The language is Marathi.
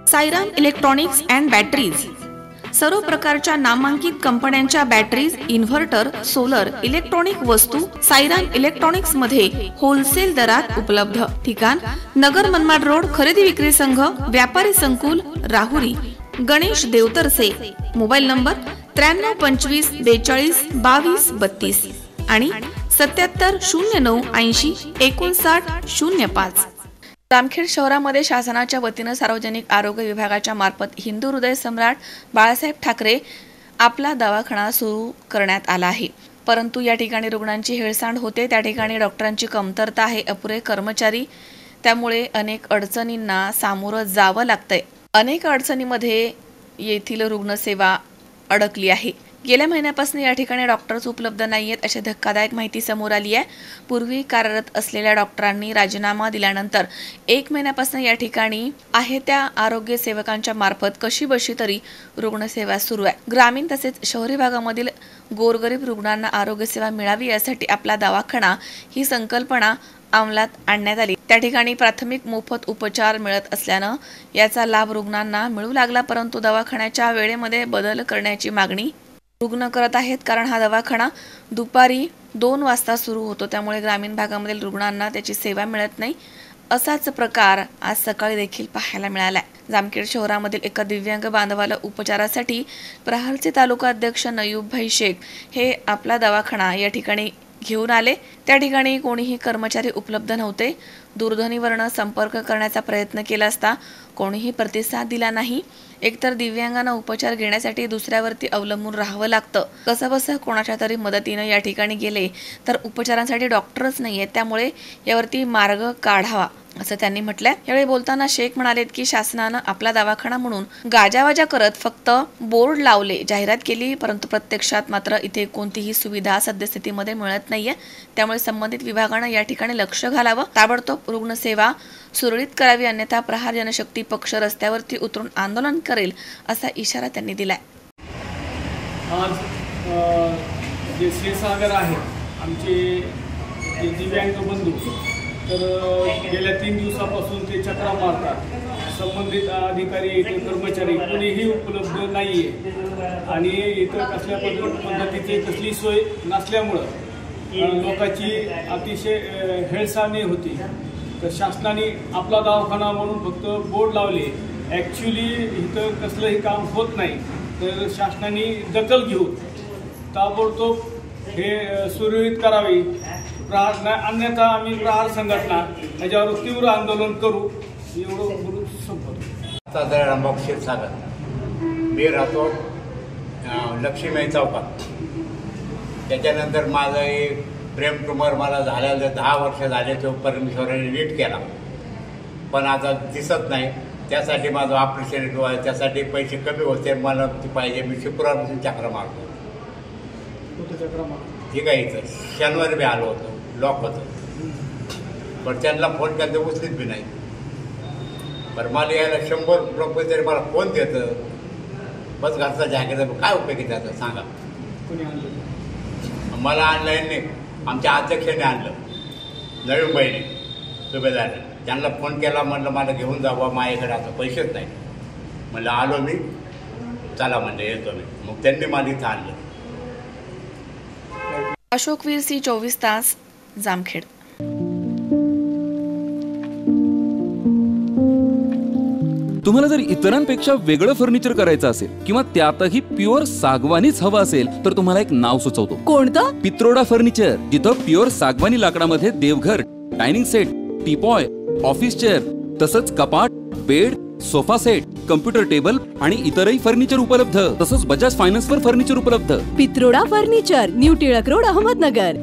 साईराम इलेक्ट्रॉनिक्स अँड बॅटरीज सर्व प्रकारच्या नामांकित कंपन्यांच्या बॅटरीज, इन्व्हर्टर, सोलर, इलेक्ट्रॉनिक वस्तू साईराम इलेक्ट्रॉनिक्स मध्ये होलसेल दरात उपलब्ध। ठिकाण नगर मनमाड रोड, खरेदी विक्री संघ, व्यापारी संकुल, राहुरी। गणेश देवतरसे। मोबाईल नंबर 93 25 42 22 32 आणि 77 09 80 59 05। जामखेड शहरामध्ये शासनाच्या वतीने सार्वजनिक आरोग्य विभागाच्या मार्फत हिंदू हृदय सम्राट बाळासाहेब ठाकरे आपला दवाखाना सुरू करण्यात आला आहे। परंतु या ठिकाणी रुग्णांची हेळसांड होते, त्या ठिकाणी डॉक्टरांची कमतरता आहे, अपुरे कर्मचारी, त्यामुळे अनेक अडचणींना सामोरं जावं लागतंय। अनेक अडचणींमध्ये येथील रुग्णसेवा अडकली आहे। गेल्या महिन्यापासून या ठिकाणी डॉक्टर्स उपलब्ध नाहीयेत अशी धक्कादायक माहिती समोर आली आहे। पूर्वी कार्यरत असलेल्या डॉक्टरांनी राजीनामा दिल्यानंतर 1 महिन्यापासून या ठिकाणी आहे त्या आरोग्य सेवकांच्या मार्फत कशीबशी तरी रुग्णसेवा सुरू आहे। ग्रामीण तसेच शहरी भागामधील गोरगरीब रुग्णांना आरोग्य सेवा मिळावी यासाठी आपला दवाखाना ही संकल्पना अंमलात आणण्यात आली। त्या ठिकाणी प्राथमिक मोफत उपचार मिळत असल्यानं याचा लाभ रुग्णांना मिळू लागला, परंतु दवाखान्याच्या वेळेमध्ये बदल करण्याची मागणी रुग्ण करत आहेत। कारण हा दवाखाना दुपारी 2 वाजता सुरू होतो, त्यामुळे ग्रामीण भागामधील रुग्णांना त्याची सेवा मिळत नाही। असाच प्रकार आज सकाळी देखील पाहायला मिळाला। जामखेड शहरामधील एका दिव्यांग बांधवाला उपचारासाठी प्रहारचे तालुका अध्यक्ष नयूबभाई शेख हे आपला दवाखाना या ठिकाणी घेऊन आले। त्या ठिकाणी कोणीही कर्मचारी उपलब्ध नव्हते। दूरध्वनीवरून संपर्क करण्याचा प्रयत्न केला असता कोणीही प्रतिसाद दिला नाही। एकतर दिव्यांगांना उपचार घेण्यासाठी दुसऱ्यावरती अवलंबून राहावं लागतं, कसंबसं कोणाच्या तरी मदतीने या ठिकाणी गेले तर उपचारांसाठी डॉक्टरच नाहीयेत, त्यामुळे यावरती मार्ग काढावा असं त्यांनी म्हटलंय। यावेळी बोलताना शेख म्हणालेत की शासनानं आपला दवाखाना म्हणून गाजावाजा करत फक्त बोर्ड लावले, जाहिरात केली, परंतु प्रत्यक्षात मात्र इथे कोणतीही सुविधा सद्यस्थितीमध्ये मिळत नाहीये। त्यामुळे संबंधित विभागानं या ठिकाणी लक्ष घालावं, ताबडतोब रुग्णसेवा सुरळीत करावी, अन्यथा प्रहार जनशक्ती पक्ष रस्त्यावरती उतरून आंदोलन करेल असा इशारा त्यांनी दिलाय। आज जे क्षीरसागर आहे आमचे दिव्यांग बंधू, तर गेल्या 3 दिवसापासून ते चक्रा मारतात। संबंधित अधिकारी, कर्मचारी कोणीही उपलब्ध नाही आहे आणि इतर कसल्या पद्धतीची कसली सोय नसल्यामुळं लोकांची अतिशय हेळसांड होती। तर शासनाने आपला दवाखाना म्हणून फक्त बोर्ड लावले, ॲक्च्युली इथं कसलंही काम होत नाही। तर शासनाने दखल घेऊन ताबडतोब हे सुरळीत करावे, अन्यथा आम्ही प्रहार संघटना याच्यावर तीव्र आंदोलन करू, एवढं बोलून संपवतो। रामभाऊ क्षीरसागर, मी राहतो लक्ष्मी चौकात। त्याच्यानंतर माझं एक ब्रेन ट्यूमर मला झालेलं 10 वर्ष झाले, तो परमेश्वराने नीट केला, पण आता दिसत नाही। त्यासाठी माझं ऑपरेशन किंवा त्यासाठी पैसे कमी होते, मला ते पाहिजे। मी शुक्रवारपासून चक्र मारतो। ठीक आहे, इथं शनिवारी बी आलो होतो, लॉक होतं, पण त्यांना फोन केला तर उचलीत बी नाही। बरं मला यायला 100 रुपये तरी मला फोन देतं, बस घरचा जॅकेट काय उपयोगी त्याचा सांगा। मला आणलं नाही, आमच्या अध्यक्षाने आणलं, नवीन बहिणी सुभेदारने, त्यांना फोन केला, म्हणलं मला घेऊन जावं, माझ्याकडे आता पैसेच नाही। म्हणलं आलो मी, चला म्हणलं येतो मी, मग त्यांनी मला इथं आणलं। अशोक वीरसी 24 तास जामखेड। तुम्हाला जर इतरांपेक्षा वेगळं फर्निचर करायचं असेल किंवा त्यातही प्युअर सागवानीच हवं असेल तर तुम्हाला एक नाव सुचवतो। कोणतं? पित्रोडा फर्निचर, जिथं प्युअर सागवानी लाकडामध्ये देवघर, dining set, teapoy, office chair, तसंच कपाट, bed, sofa set, computer table आणि इतरही फर्निचर उपलब्ध, तसंच बजाज फायनान्सवर फर्निचर उपलब्ध। Pitroda furniture, new Tilak road, Ahmednagar.